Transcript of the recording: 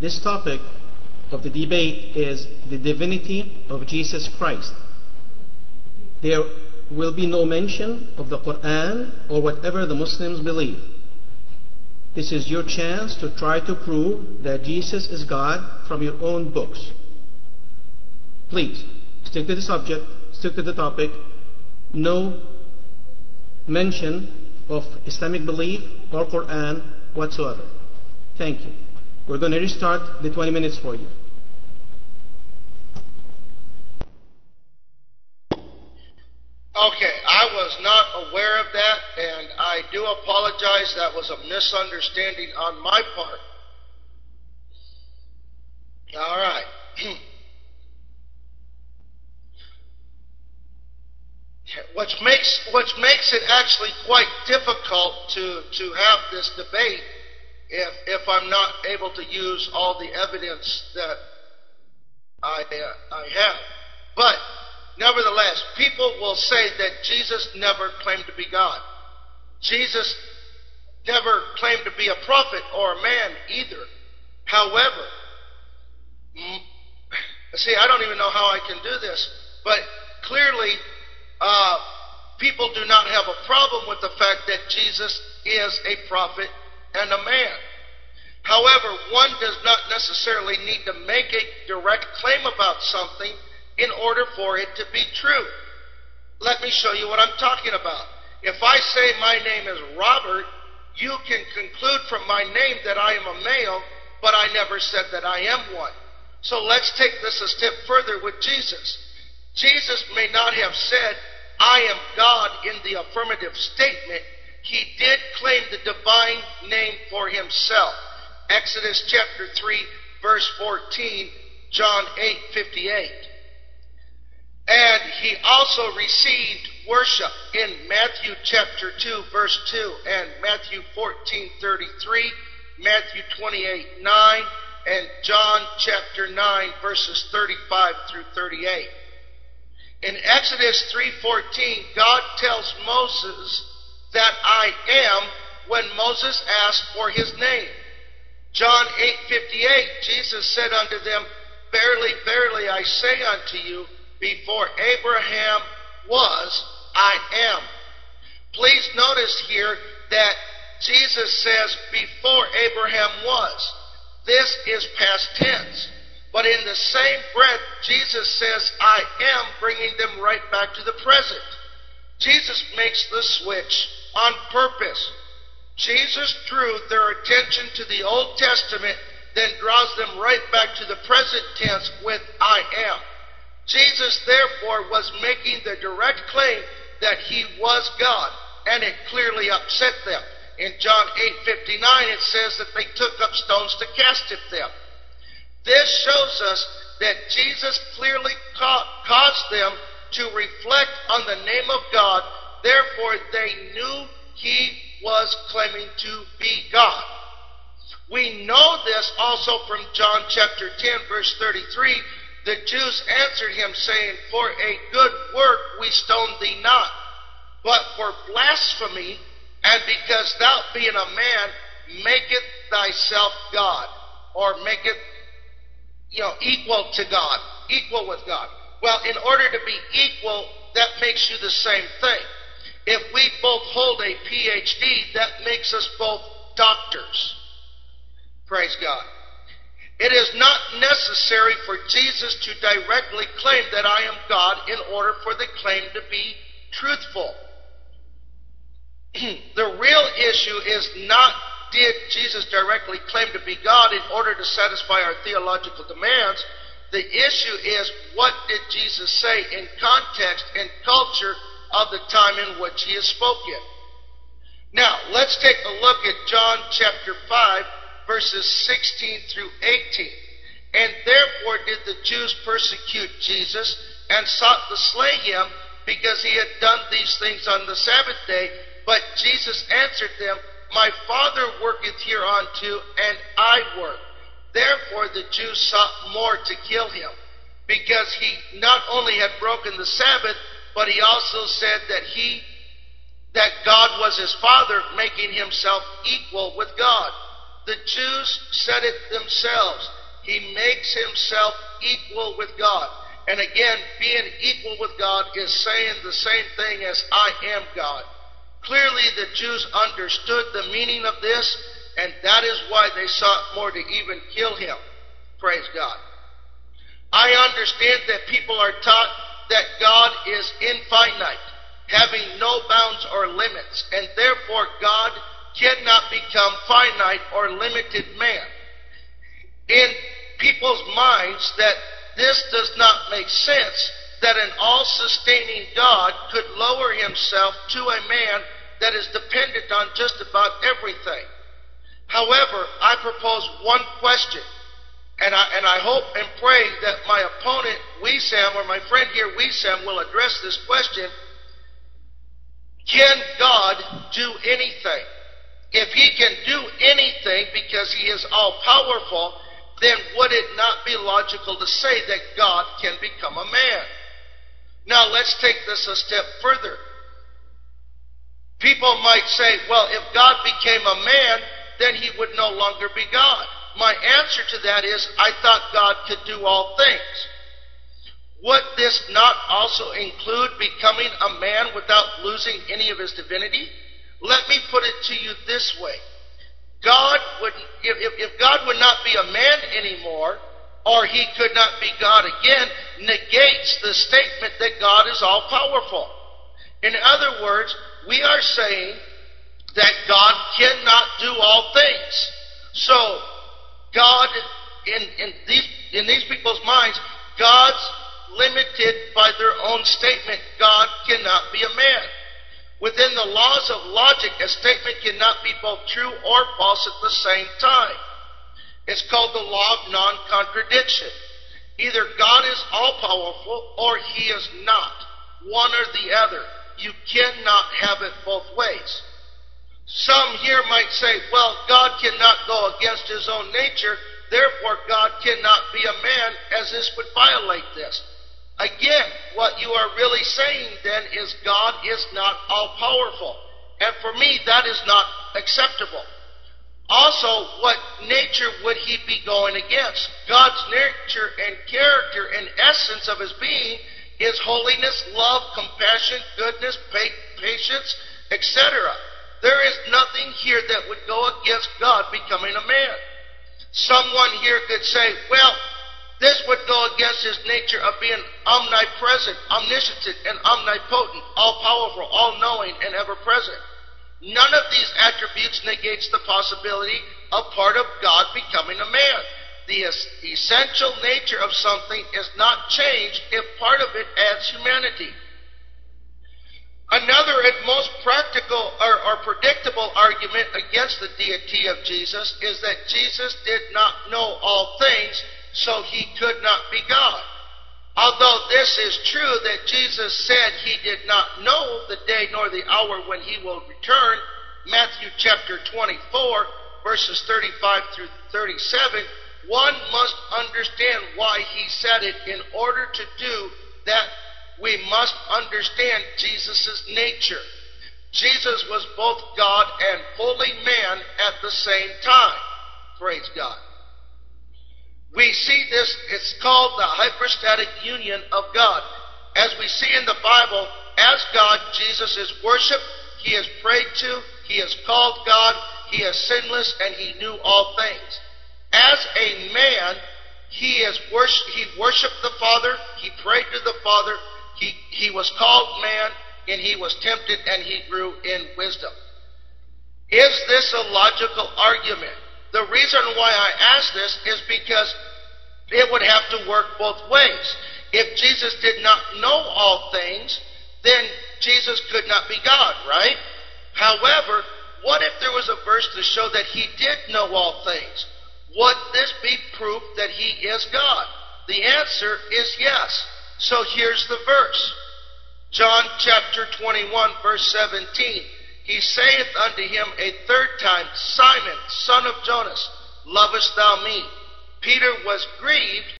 This topic of the debate is the divinity of Jesus Christ. There will be no mention of the Quran or whatever the Muslims believe. This is your chance to try to prove that Jesus is God from your own books. Please, stick to the subject, stick to the topic. No mention of Islamic belief or Quran whatsoever. Thank you. We're going to restart the 20 minutes for you. Okay, I was not aware of that, and I do apologize. That was a misunderstanding on my part. All right. Which makes it actually quite difficult to have this debate if I'm not able to use all the evidence that I have. But nevertheless, people will say that Jesus never claimed to be God. Jesus never claimed to be a prophet or a man either. However, see, I don't even know how I can do this, but clearly people do not have a problem with the fact that Jesus is a prophet and a man. However, one does not necessarily need to make a direct claim about something in order for it to be true. Let me show you what I'm talking about. If I say my name is Robert, you can conclude from my name that I am a male, but I never said that I am one. So let's take this a step further with Jesus. Jesus may not have said, I am God in the affirmative statement. He did claim the divine name for himself. Exodus chapter 3, verse 14, John 8:58. And he also received worship in Matthew chapter 2, verse 2, and Matthew 14:33, Matthew 28:9, and John chapter 9, verses 35 through 38. In Exodus 3:14, God tells Moses that I am when Moses asked for his name. John 8:58, Jesus said unto them, Verily, verily, I say unto you, before Abraham was, I am. Please notice here that Jesus says, before Abraham was. This is past tense. But in the same breath, Jesus says, I am, bringing them right back to the present. Jesus makes the switch on purpose. Jesus drew their attention to the Old Testament, then draws them right back to the present tense with I am. Jesus, therefore, was making the direct claim that he was God, and it clearly upset them. In John 8:59, it says that they took up stones to cast at them. This shows us that Jesus clearly caused them to reflect on the name of God. Therefore, they knew he was claiming to be God. We know this also from John chapter 10, verse 33. The Jews answered him, saying, For a good work we stone thee not, but for blasphemy, and because thou being a man, maketh thyself God, or maketh equal to God, equal with God. Well, in order to be equal, that makes you the same thing. If we both hold a PhD, that makes us both doctors. Praise God. It is not necessary for Jesus to directly claim that I am God in order for the claim to be truthful. The real issue is not did Jesus directly claim to be God in order to satisfy our theological demands. The issue is, what did Jesus say in context and culture of the time in which he is spoken? Now, let's take a look at John chapter 5, verses 16 through 18. And therefore did the Jews persecute Jesus, and sought to slay him, because he had done these things on the Sabbath day. But Jesus answered them, My Father worketh hereunto, and I work. Therefore the Jews sought more to kill him, because he not only had broken the Sabbath, but he also said that God was his Father, making himself equal with God. The Jews said it themselves. He makes himself equal with God. And again, being equal with God is saying the same thing as I am God. Clearly the Jews understood the meaning of this, and that is why they sought more to even kill him. Praise God. I understand that people are taught that God is infinite, having no bounds or limits, and therefore God cannot become finite or limited man. In people's minds, that this does not make sense, that an all-sustaining God could lower himself to a man that is dependent on just about everything. However, I propose one question, and I hope and pray that my opponent, Wesam, or my friend here, Wesam, will address this question. Can God do anything? If he can do anything because he is all-powerful, then would it not be logical to say that God can become a man? Now let's take this a step further. People might say, well, if God became a man, then he would no longer be God. My answer to that is, I thought God could do all things. Would this not also include becoming a man without losing any of his divinity? Let me put it to you this way. If God would not be a man anymore, or he could not be God again, negates the statement that God is all-powerful. In other words, we are saying that God cannot do all things. So, God, in these people's minds, God's limited by their own statement. God cannot be a man. Within the laws of logic, a statement cannot be both true or false at the same time. It's called the law of non-contradiction. Either God is all-powerful or he is not. One or the other. You cannot have it both ways. Some here might say, well, God cannot go against his own nature, therefore God cannot be a man, as this would violate this. Again, what you are really saying then is God is not all-powerful. And for me, that is not acceptable. Also, what nature would he be going against? God's nature and character and essence of his being is holiness, love, compassion, goodness, patience, etc. There is nothing here that would go against God becoming a man. Someone here could say, well, this would go against his nature of being omnipresent, omniscient, and omnipotent, all-powerful, all-knowing, and ever-present. None of these attributes negates the possibility of part of God becoming a man. The essential nature of something is not changed if part of it adds humanity. Another and most practical or predictable argument against the deity of Jesus is that Jesus did not know all things, so he could not be God. Although this is true that Jesus said he did not know the day nor the hour when he will return, Matthew chapter 24, verses 35 through 37, one must understand why he said it. In order to do that, we must understand Jesus' nature. Jesus was both God and fully man at the same time. Praise God. We see this, it's called the hypostatic union of God. As we see in the Bible, as God, Jesus is worshipped, he is prayed to, he is called God, he is sinless, and he knew all things. As a man, he worshipped the Father, he prayed to the Father, he was called man, and he was tempted, and he grew in wisdom. Is this a logical argument? The reason why I ask this is because it would have to work both ways. If Jesus did not know all things, then Jesus could not be God, right? However, what if there was a verse to show that he did know all things? Would this be proof that he is God? The answer is yes. So here's the verse. John chapter 21, verse 17. He saith unto him a third time, Simon, son of Jonas, lovest thou me? Peter was grieved